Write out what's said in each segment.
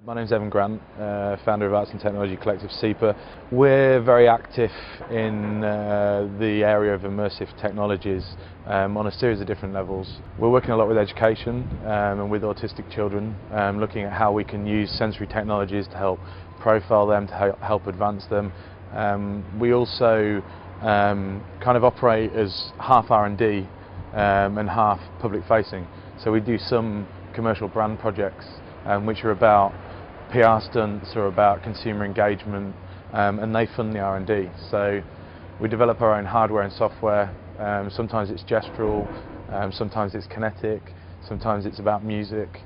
My name's Evan Grant, founder of Arts and Technology Collective SEEPER. We're very active in the area of immersive technologies on a series of different levels. We're working a lot with education and with autistic children, looking at how we can use sensory technologies to help profile them, to help advance them. We also kind of operate as half R&D and half public facing. So we do some commercial brand projects which are about PR stunts or about consumer engagement, and they fund the R&D. So we develop our own hardware and software. Sometimes it's gestural, sometimes it's kinetic, sometimes it's about music,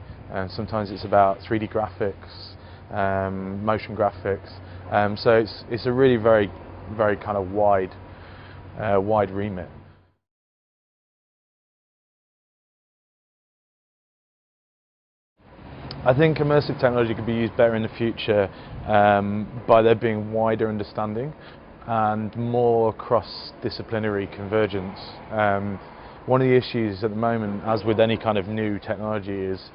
sometimes it's about 3D graphics, motion graphics. So it's a really very kind of wide remit. I think immersive technology could be used better in the future by there being wider understanding and more cross-disciplinary convergence. One of the issues at the moment, as with any kind of new technology, is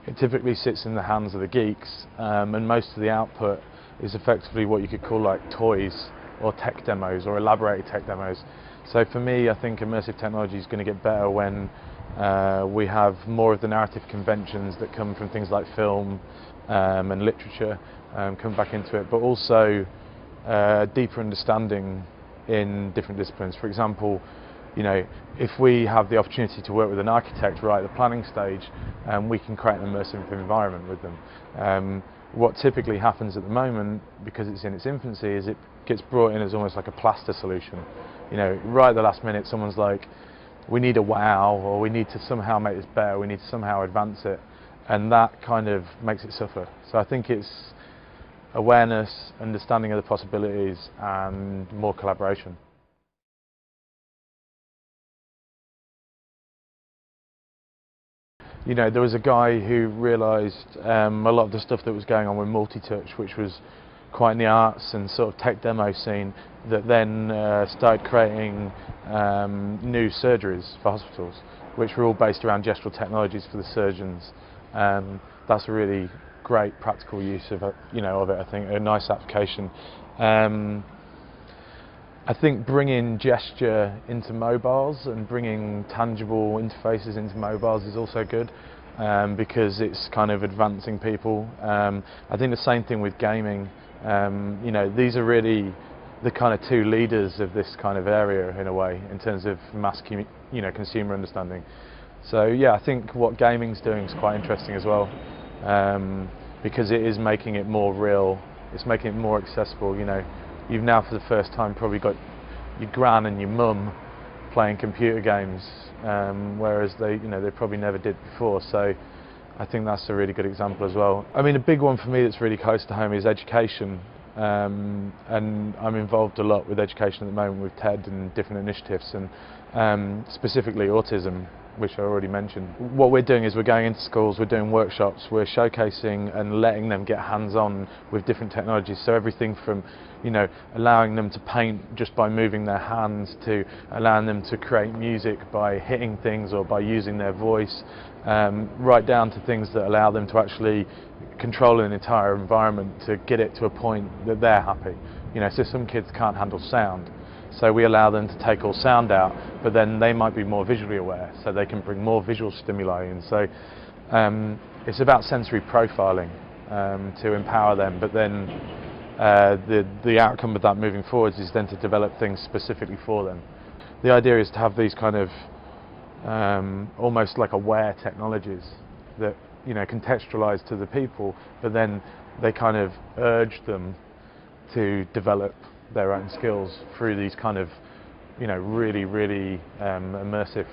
it typically sits in the hands of the geeks, and most of the output is effectively what you could call like toys or tech demos or elaborated tech demos. So for me, I think immersive technology is going to get better when we have more of the narrative conventions that come from things like film and literature come back into it, but also deeper understanding in different disciplines. For example, you know, if we have the opportunity to work with an architect right at the planning stage, we can create an immersive environment with them. What typically happens at the moment, because it's in its infancy, is it gets brought in as almost like a plaster solution. You know, right at the last minute, someone's like, we need a wow, or we need to somehow make this better, we need to somehow advance it, and that kind of makes it suffer. So I think it's awareness, understanding of the possibilities, and more collaboration. You know, there was a guy who realised a lot of the stuff that was going on with multi-touch, which was quite in the arts and sort of tech demo scene, that then started creating new surgeries for hospitals, which were all based around gestural technologies for the surgeons. That's a really great practical use of it, I think, a nice application. I think bringing gesture into mobiles and bringing tangible interfaces into mobiles is also good, because it's kind of advancing people. I think the same thing with gaming. These are really the kind of two leaders of this kind of area in a way, in terms of mass consumer understanding. So yeah, I think what gaming's doing is quite interesting as well, because it is making it more real, it's making it more accessible. You've now for the first time probably got your gran and your mum playing computer games, whereas they probably never did before. So I think that's a really good example as well. I mean, a big one for me that's really close to home is education, and I'm involved a lot with education at the moment with TED and different initiatives, and specifically autism, which I already mentioned. What we're doing is we're going into schools, we're doing workshops, we're showcasing and letting them get hands-on with different technologies. So everything from, allowing them to paint just by moving their hands, to allowing them to create music by hitting things or by using their voice, right down to things that allow them to actually control an entire environment to get it to a point that they're happy. So some kids can't handle sound, so we allow them to take all sound out, but then they might be more visually aware, so they can bring more visual stimuli in. So it's about sensory profiling to empower them, but then the outcome of that moving forwards is then to develop things specifically for them. The idea is to have these kind of almost like aware technologies that contextualize to the people, but then they kind of urge them to develop their own skills through these kind of really immersive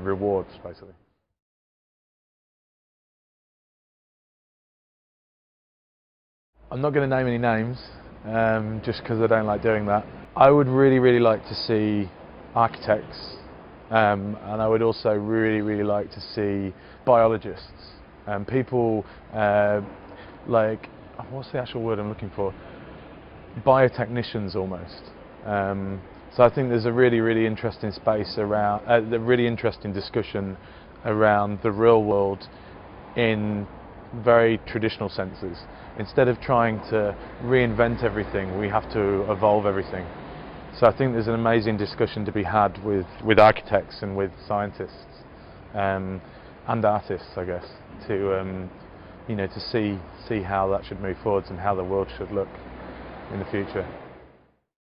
rewards, basically. I'm not going to name any names, just because I don't like doing that. I would really like to see architects, and I would also really like to see biologists, people like, what's the actual word I'm looking for? Biotechnicians almost. So I think there's a really interesting space around, the really interesting discussion around the real world in very traditional senses. Instead of trying to reinvent everything, we have to evolve everything. So I think there's an amazing discussion to be had with architects and with scientists and artists, I guess, to you know, to see how that should move forwards and how the world should look in the future.